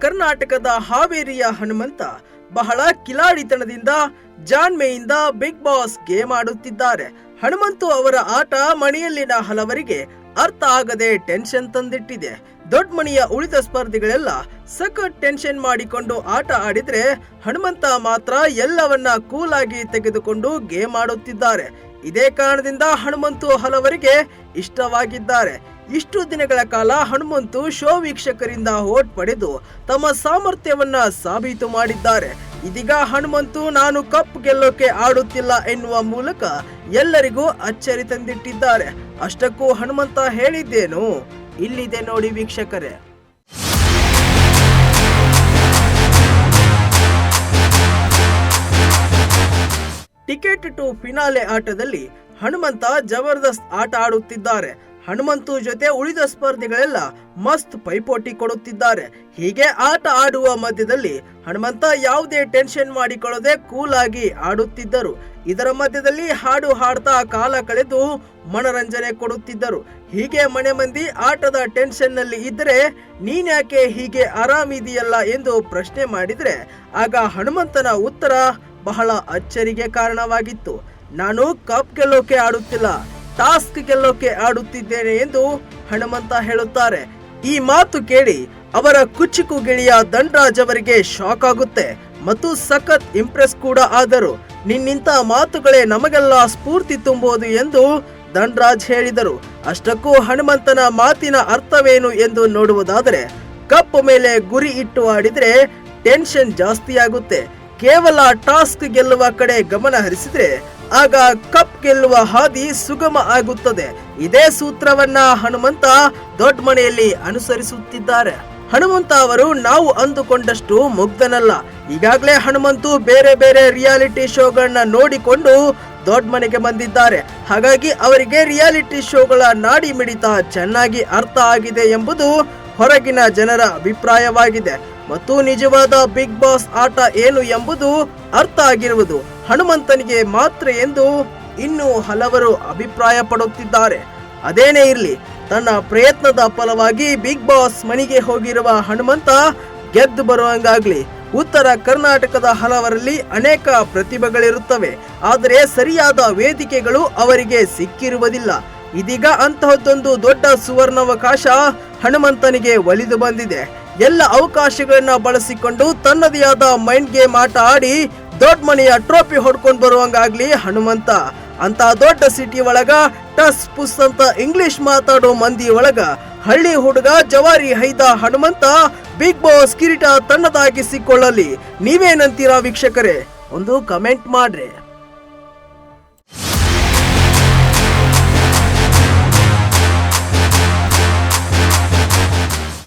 ಕರ್ನಾಟಕದ ಹಾವೇರಿಯ ಹನುಮಂತ ಬಹಳ ಕಿಲಾಡಿತನದಿಂದ ಜಾಣ್ಮೆಯಿಂದ ಬಿಗ್ ಬಾಸ್ ಗೇಮ್ ಆಡುತ್ತಿದ್ದಾರೆ. ಹನುಮಂತು ಅವರ ಆಟ ಮನೆಯಲ್ಲಿನ ಹಲವರಿಗೆ ಅರ್ಥ ಆಗದೆ ಟೆನ್ಷನ್ ತಂದಿಟ್ಟಿದೆ. ದೊಡ್ಡ ಮನೆಯ ಉಳಿದ ಸ್ಪರ್ಧಿಗಳೆಲ್ಲ ಸಖತ್ ಟೆನ್ಷನ್ ಮಾಡಿಕೊಂಡು ಆಟ ಆಡಿದ್ರೆ ಹನುಮಂತ ಮಾತ್ರ ಎಲ್ಲವನ್ನ ಕೂಲ್ ಆಗಿ ತೆಗೆದುಕೊಂಡು ಗೇಮ್ ಆಡುತ್ತಿದ್ದಾರೆ. ಇದೇ ಕಾರಣದಿಂದ ಹನುಮಂತು ಹಲವರಿಗೆ ಇಷ್ಟವಾಗಿದ್ದಾರೆ. ಇಷ್ಟು ದಿನಗಳ ಕಾಲ ಹನುಮಂತು ಶೋ ವೀಕ್ಷಕರಿಂದ ಓಟ್ ಪಡೆದು ತಮ್ಮ ಸಾಮರ್ಥ್ಯವನ್ನ ಸಾಬೀತು ಮಾಡಿದ್ದಾರೆ. ಇದೀಗ ಹನುಮಂತು ನಾನು ಕಪ್ ಗೆಲ್ಲೋಕೆ ಆಡುತ್ತಿಲ್ಲ ಎನ್ನುವ ಮೂಲಕ ಎಲ್ಲರಿಗೂ ಅಚ್ಚರಿ ತಂದಿಟ್ಟಿದ್ದಾರೆ. ಅಷ್ಟಕ್ಕೂ ಹನುಮಂತ ಹೇಳಿದ್ದೇನು ಇಲ್ಲಿದೆ ನೋಡಿ ವೀಕ್ಷಕರೇ. ಟಿಕೆಟ್ ಟು ಫಿನಾಲೆ ಆಟದಲ್ಲಿ ಹನುಮಂತ ಜಬರ್ದಸ್ತ್ ಆಟ ಆಡುತ್ತಿದ್ದಾರೆ. ಹನುಮಂತು ಜೊತೆ ಉಳಿದ ಸ್ಪರ್ಧಿಗಳೆಲ್ಲ ಮಸ್ತ್ ಪೈಪೋಟಿ ಕೊಡುತ್ತಿದ್ದಾರೆ. ಹೀಗೆ ಆಟ ಆಡುವ ಮಧ್ಯದಲ್ಲಿ ಹನುಮಂತ ಯಾವುದೇ ಟೆನ್ಷನ್ ಮಾಡಿಕೊಳ್ಳದೆ ಕೂಲ್ ಆಗಿ ಆಡುತ್ತಿದ್ದರು. ಇದರ ಮಧ್ಯದಲ್ಲಿ ಹಾಡು ಹಾಡ್ತಾ ಕಾಲ ಕಳೆದು ಮನರಂಜನೆ ಕೊಡುತ್ತಿದ್ದರು. ಹೀಗೆ ಮನೆ ಮಂದಿ ಆಟದ ಟೆನ್ಷನ್ ನಲ್ಲಿ ಇದ್ದರೆ ನೀನ್ಯಾಕೆ ಹೀಗೆ ಆರಾಮಿದೆಯಲ್ಲ ಎಂದು ಪ್ರಶ್ನೆ ಮಾಡಿದ್ರೆ ಆಗ ಹನುಮಂತನ ಉತ್ತರ ಬಹಳ ಅಚ್ಚರಿಗೆ ಕಾರಣವಾಗಿತ್ತು. ನಾನು ಕಪ್ ಗೆಲ್ಲೋಕೆ ಆಡುತ್ತಿಲ್ಲ, ಟಾಸ್ಕ್ ಗೆಲ್ಲೋಕೆ ಆಡುತ್ತಿದ್ದೇನೆ ಎಂದು ಹನುಮಂತ ಹೇಳುತ್ತಾರೆ. ಈ ಮಾತು ಕೇಳಿ ಅವರ ಕುಚಿಕು ಗೆಳೆಯ ಧನ್ರಾಜ್ ಅವರಿಗೆ ಶಾಕ್ ಆಗುತ್ತೆ ಮತ್ತು ಸಖತ್ ಇಂಪ್ರೆಸ್ ಕೂಡ ಆದರು. ನಿನ್ನಿಂತ ಮಾತುಗಳೇ ನಮಗೆಲ್ಲ ಸ್ಫೂರ್ತಿ ತುಂಬುವುದು ಎಂದು ಧನ್ರಾಜ್ ಹೇಳಿದರು. ಅಷ್ಟಕ್ಕೂ ಹನುಮಂತನ ಮಾತಿನ ಅರ್ಥವೇನು ಎಂದು ನೋಡುವುದಾದರೆ ಕಪ್ ಮೇಲೆ ಗುರಿ ಇಟ್ಟು ಆಡಿದ್ರೆ ಟೆನ್ಷನ್ ಜಾಸ್ತಿ ಆಗುತ್ತೆ. ಕೇವಲ ಟಾಸ್ಕ್ ಗೆಲ್ಲುವ ಕಡೆ ಗಮನ ಹರಿಸಿದ್ರೆ ಆಗ ಕಪ್ ಗೆಲ್ಲುವ ಹಾದಿ ಸುಗಮ ಆಗುತ್ತದೆ. ಇದೇ ಸೂತ್ರವನ್ನ ಹನುಮಂತ ದೊಡ್ಡ ಮನೆಯಲ್ಲಿ ಅನುಸರಿಸುತ್ತಿದ್ದಾರೆ. ಹನುಮಂತ ಅವರು ನಾವು ಅಂದುಕೊಂಡಷ್ಟು ಮುಗ್ಧನಲ್ಲ. ಈಗಾಗಲೇ ಹನುಮಂತು ಬೇರೆ ಬೇರೆ ರಿಯಾಲಿಟಿ ಶೋಗಳನ್ನ ನೋಡಿಕೊಂಡು ದೊಡ್ಡ ಮನೆಗೆ ಬಂದಿದ್ದಾರೆ. ಹಾಗಾಗಿ ಅವರಿಗೆ ರಿಯಾಲಿಟಿ ಶೋಗಳ ನಾಡಿ ಮಿಡಿತ ಚೆನ್ನಾಗಿ ಅರ್ಥ ಆಗಿದೆ ಎಂಬುದು ಹೊರಗಿನ ಜನರ ಅಭಿಪ್ರಾಯವಾಗಿದೆ. ಮತ್ತು ನಿಜವಾದ ಬಿಗ್ ಬಾಸ್ ಆಟ ಏನು ಎಂಬುದು ಅರ್ಥ ಆಗಿರುವುದು ಹನುಮಂತನಿಗೆ ಮಾತ್ರ ಎಂದು ಇನ್ನೂ ಹಲವರು ಅಭಿಪ್ರಾಯ ಪಡುತ್ತಿದ್ದಾರೆ. ಅದೇನೇ ಇರಲಿ, ತನ್ನ ಪ್ರಯತ್ನದ ಫಲವಾಗಿ ಬಿಗ್ ಬಾಸ್ ಮನೆಗೆ ಹೋಗಿರುವ ಹನುಮಂತ ಗೆದ್ದು ಬರುವಂಗಾಗ್ಲಿ. ಉತ್ತರ ಕರ್ನಾಟಕದ ಹಲವರಲ್ಲಿ ಅನೇಕ ಪ್ರತಿಭೆಗಳಿರುತ್ತವೆ, ಆದರೆ ಸರಿಯಾದ ವೇದಿಕೆಗಳು ಅವರಿಗೆ ಸಿಕ್ಕಿರುವುದಿಲ್ಲ. ಇದೀಗ ಅಂತಹದ್ದೊಂದು ದೊಡ್ಡ ಸುವರ್ಣಾವಕಾಶ ಹನುಮಂತನಿಗೆ ಒಲಿದು ಬಂದಿದೆ. ಎಲ್ಲ ಅವಕಾಶಗಳನ್ನ ಬಳಸಿಕೊಂಡು ತನ್ನದೇ ಆದ ಮೈಂಡ್ ಗೇಮ್ ಆಟ ಆಡಿ ದೊಡ್ಡ ಮನೆಯ ಟ್ರೋಫಿ ಹೊಡ್ಕೊಂಡು ಬರುವಂಗಾಗ್ಲಿ ಹನುಮಂತ. ಅಂತ ದೊಡ್ಡ ಸಿಟಿ ಒಳಗ ಟಸ್ ಪುಸ್ ಅಂತ ಇಂಗ್ಲಿಷ್ ಮಾತಾಡೋ ಮಂದಿ ಒಳಗ ಹಳ್ಳಿ ಹುಡುಗ ಜವಾರಿ ಹೈದ ಹನುಮಂತ ಬಿಗ್ ಬಾಸ್ ಕಿರೀಟ ತನ್ನದಾಗಿಸಿಕೊಳ್ಳಲಿ. ನೀವೇನಂತೀರಾ ವೀಕ್ಷಕರೇ? ಒಂದು ಕಮೆಂಟ್ ಮಾಡ್ರಿ.